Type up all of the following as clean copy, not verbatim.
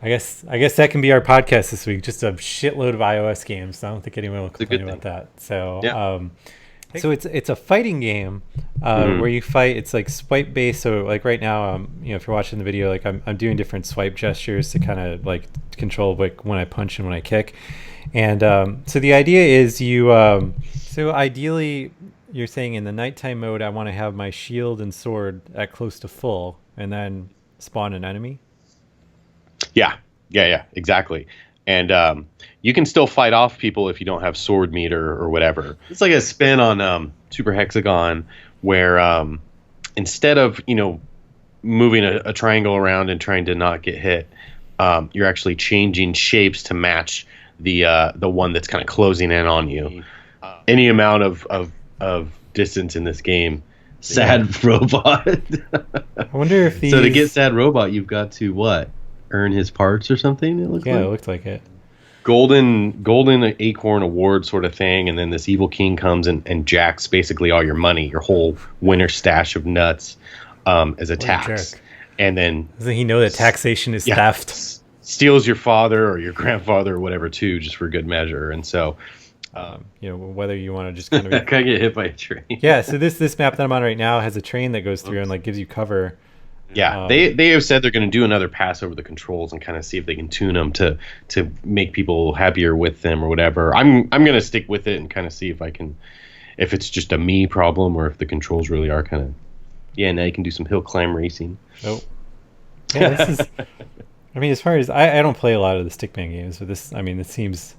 I guess that can be our podcast this week. Just a shitload of iOS games. I don't think anyone will It's a good complain about thing. that. So, Yeah. so it's a fighting game where Hmm. you fight. It's like swipe based. So like right now, if you're watching the video, like I'm doing different swipe gestures to kind of like control like when I punch and when I kick. And so the idea is so ideally you're saying in the nighttime mode, I want to have my shield and sword at close to full, and then spawn an enemy. Yeah, yeah, exactly. And you can still fight off people if you don't have sword meter or whatever. It's like a spin on Super Hexagon, where instead of moving a triangle around and trying to not get hit, you're actually changing shapes to match the one that's kind of closing in on you. Any amount of distance in this game. Sad robot. I wonder if So to get these. sad robot, you've got to what? Earn his parts or something. It looks Yeah, it like looked like it. golden acorn award sort of thing, and then this evil king comes and jacks basically all your money, your whole winter stash of nuts, as a What a tax, jerk. and then Doesn't he know that taxation is yeah, theft? steals your father or your grandfather or whatever too, just for good measure. And so Whether you want to just kind I of. kind of get hit by a train. Yeah, so this map that I'm on right now has a train that goes through and like gives you cover. Yeah, they have said they're going to do another pass over the controls and kind of see if they can tune them to make people happier with them or whatever. I'm going to stick with it and kind of see if it's just a me problem or if the controls really are kind of now you can do some hill climb racing. Oh, yeah, this is. I mean, as far as I don't play a lot of the Stickman games, but this, I mean, it seems.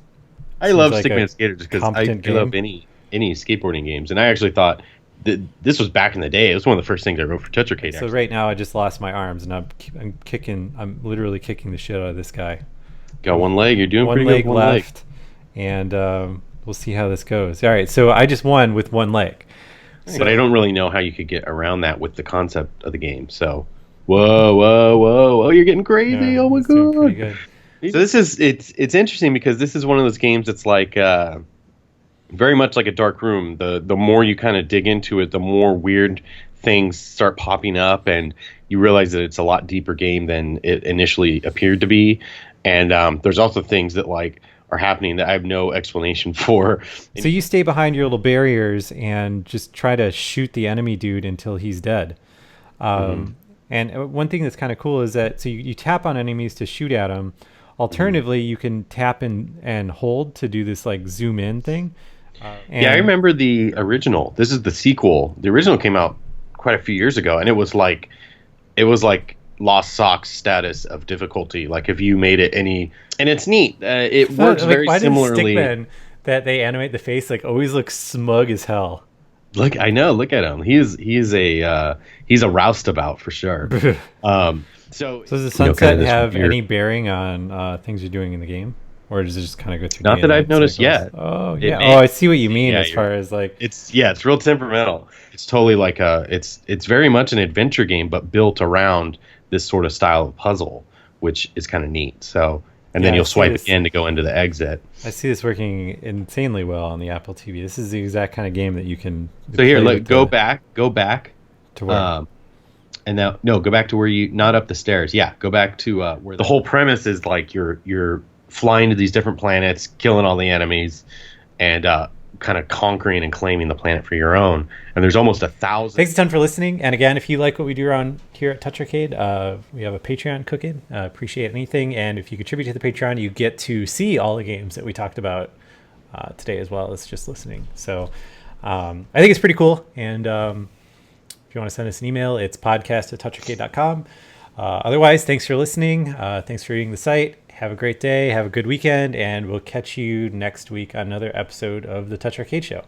I love like a Stickman Skater just because competent I love game. any skateboarding games, and I actually thought that this was back in the day. It was one of the first things I wrote for TouchArcade. So Actually, right now, I just lost my arms, and I'm kicking. I'm literally kicking the shit out of this guy. got one leg. You're doing One pretty leg good. With one leg. left, and we'll see how this goes. All right, so I just won with one leg. But I don't really know how you could get around that with the concept of the game. So, whoa! Oh, you're getting crazy! Yeah, Oh my it's doing pretty god! good. So this is it's interesting because this is one of those games that's like very much like a dark room. The more you kind of dig into it, the more weird things start popping up, and you realize that it's a lot deeper game than it initially appeared to be. And there's also things that like are happening that I have no explanation for. So you stay behind your little barriers and just try to shoot the enemy dude until he's dead. And one thing that's kind of cool is that you tap on enemies to shoot at them. Alternatively, you can tap and hold to do this like zoom in thing. Yeah, I remember the original. This is the sequel. The original came out quite a few years ago, and it was like Lost Socks status of difficulty. Like if you made it any, and it's neat. It works Like, very why does similarly. Stickman that they animate the face like always looks smug as hell? Look, I know. Look at him. He's a roustabout for sure. So So does the you know, sunset kind of this have weird- any bearing on things you're doing in the game, or does it just kind of go through? Not day that and I've night noticed cycles? yet. Oh It yeah. may. Oh, I see what you mean Yeah, as far as like. it's real temperamental. It's totally like it's very much an adventure game, but built around this sort of style of puzzle, which is kind of neat. So, and then Yeah, I you'll see swipe this. again to go into the exit. I see this working insanely well on the Apple TV. This is the exact kind of game that you can. So here, play look, with go back, to where. and now no, go back to where you not up the stairs. Yeah, go back to where the whole premise is like you're flying to these different planets, killing all the enemies, and kind of conquering and claiming the planet for your own. And there's almost 1,000. Thanks a ton for listening. And again, if you like what we do around here at Touch Arcade, we have a Patreon cooking. Appreciate anything. And if you contribute to the Patreon, you get to see all the games that we talked about today as well as just listening. So I think it's pretty cool. And if you want to send us an email, it's podcast@toucharcade.com. Otherwise, thanks for listening. Thanks for reading the site. Have a great day. Have a good weekend. And we'll catch you next week on another episode of the Touch Arcade Show.